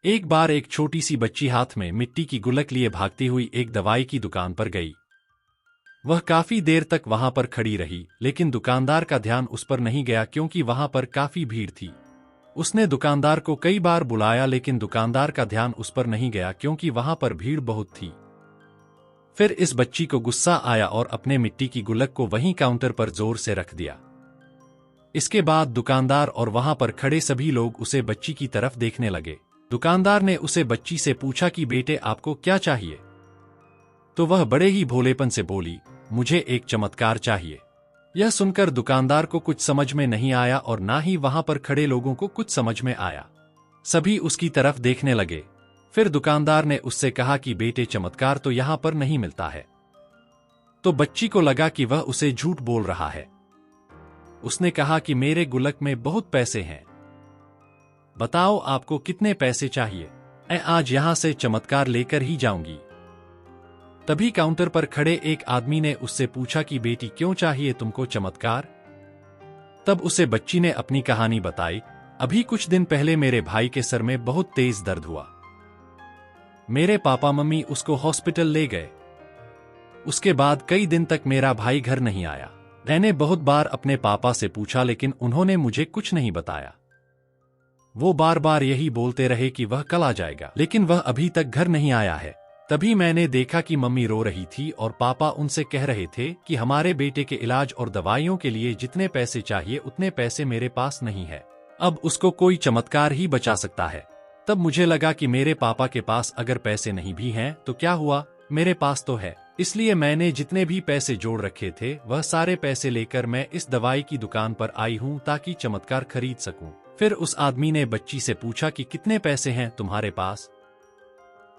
एक बार एक छोटी सी बच्ची हाथ में मिट्टी की गुल्लक लिए भागती हुई एक दवाई की दुकान पर गई। वह काफी देर तक वहां पर खड़ी रही, लेकिन दुकानदार का ध्यान उस पर नहीं गया क्योंकि वहां पर काफी भीड़ थी। उसने दुकानदार को कई बार बुलाया, लेकिन दुकानदार का ध्यान उस पर नहीं गया क्योंकि वहां पर भीड़ बहुत थी। फिर इस बच्ची को गुस्सा आया और अपने मिट्टी की गुल्लक को वहीं काउंटर पर जोर से रख दिया। इसके बाद दुकानदार और वहां पर खड़े सभी लोग उसे बच्ची की तरफ देखने लगे। दुकानदार ने उसे बच्ची से पूछा कि बेटे आपको क्या चाहिए? तो वह बड़े ही भोलेपन से बोली, मुझे एक चमत्कार चाहिए। यह सुनकर दुकानदार को कुछ समझ में नहीं आया और ना ही वहां पर खड़े लोगों को कुछ समझ में आया। सभी उसकी तरफ देखने लगे। फिर दुकानदार ने उससे कहा कि बेटे चमत्कार तो यहां पर नहीं मिलता है। तो बच्ची को लगा कि वह उसे झूठ बोल रहा है। उसने कहा कि मेरे गुल्लक में बहुत पैसे हैं, बताओ आपको कितने पैसे चाहिए? मैं आज यहां से चमत्कार लेकर ही जाऊंगी। तभी काउंटर पर खड़े एक आदमी ने उससे पूछा कि बेटी क्यों चाहिए तुमको चमत्कार? तब उसे बच्ची ने अपनी कहानी बताई। अभी कुछ दिन पहले मेरे भाई के सर में बहुत तेज दर्द हुआ। मेरे पापा मम्मी उसको हॉस्पिटल ले गए। उसके बाद कई दिन तक मेरा भाई घर नहीं आया। मैंने बहुत बार अपने पापा से पूछा, लेकिन उन्होंने मुझे कुछ नहीं बताया। वो बार बार यही बोलते रहे कि वह कल आ जाएगा, लेकिन वह अभी तक घर नहीं आया है। तभी मैंने देखा कि मम्मी रो रही थी और पापा उनसे कह रहे थे कि हमारे बेटे के इलाज और दवाइयों के लिए जितने पैसे चाहिए उतने पैसे मेरे पास नहीं है। अब उसको कोई चमत्कार ही बचा सकता है। तब मुझे लगा कि मेरे पापा के पास अगर पैसे नहीं भी हैं तो क्या हुआ, मेरे पास तो है। इसलिए मैंने जितने भी पैसे जोड़ रखे थे वह सारे पैसे लेकर मैं इस दवाई की दुकान पर आई हूँ ताकि चमत्कार खरीद सकूं। फिर उस आदमी ने बच्ची से पूछा कि कितने पैसे हैं तुम्हारे पास?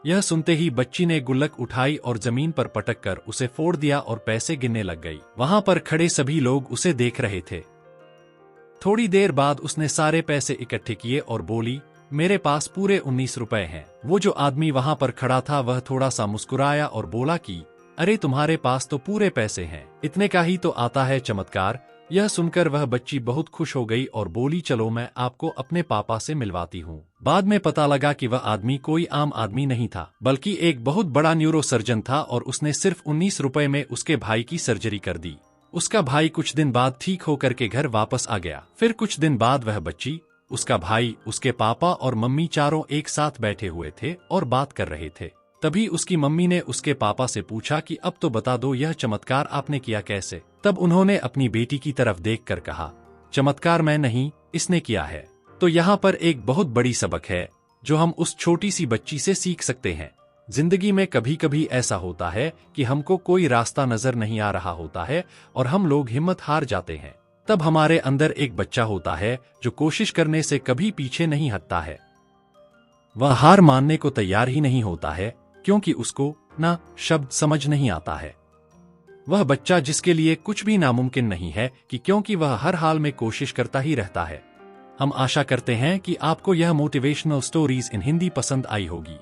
यह सुनते ही बच्ची ने गुल्लक उठाई और जमीन पर पटक कर उसे फोड़ दिया और पैसे गिनने लग गई। वहां पर खड़े सभी लोग उसे देख रहे थे। थोड़ी देर बाद उसने सारे पैसे इकट्ठे किए और बोली, मेरे पास पूरे 19 रुपए हैं। वो जो आदमी वहां पर खड़ा था वह थोड़ा सा मुस्कुराया और बोला कि अरे तुम्हारे पास तो पूरे पैसे हैं, इतने का ही तो आता है चमत्कार। यह सुनकर वह बच्ची बहुत खुश हो गई और बोली, चलो मैं आपको अपने पापा से मिलवाती हूँ। बाद में पता लगा कि वह आदमी कोई आम आदमी नहीं था, बल्कि एक बहुत बड़ा न्यूरोसर्जन था और उसने सिर्फ 19 रुपए में उसके भाई की सर्जरी कर दी। उसका भाई कुछ दिन बाद ठीक होकर के घर वापस आ गया। फिर कुछ दिन बाद वह बच्ची, उसका भाई, उसके पापा और मम्मी चारों एक साथ बैठे हुए थे और बात कर रहे थे। तभी उसकी मम्मी ने उसके पापा से पूछा कि अब तो बता दो यह चमत्कार आपने किया कैसे? तब उन्होंने अपनी बेटी की तरफ देखकर कहा, चमत्कार मैं नहीं, इसने किया है। तो यहाँ पर एक बहुत बड़ी सबक है जो हम उस छोटी सी बच्ची से सीख सकते हैं। जिंदगी में कभी कभी ऐसा होता है कि हमको कोई रास्ता नजर नहीं आ रहा होता है और हम लोग हिम्मत हार जाते हैं। तब हमारे अंदर एक बच्चा होता है जो कोशिश करने से कभी पीछे नहीं हटता है। वह हार मानने को तैयार ही नहीं होता है क्योंकि उसको ना शब्द समझ नहीं आता है। वह बच्चा जिसके लिए कुछ भी नामुमकिन नहीं है कि क्योंकि वह हर हाल में कोशिश करता ही रहता है। हम आशा करते हैं कि आपको यह मोटिवेशनल स्टोरीज इन हिंदी पसंद आई होगी।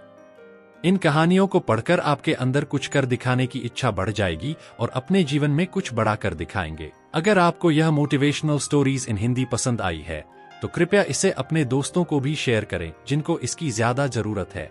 इन कहानियों को पढ़कर आपके अंदर कुछ कर दिखाने की इच्छा बढ़ जाएगी और अपने जीवन में कुछ बड़ा कर दिखाएंगे। अगर आपको यह मोटिवेशनल स्टोरीज इन हिंदी पसंद आई है तो कृपया इसे अपने दोस्तों को भी शेयर करें जिनको इसकी ज्यादा जरूरत है।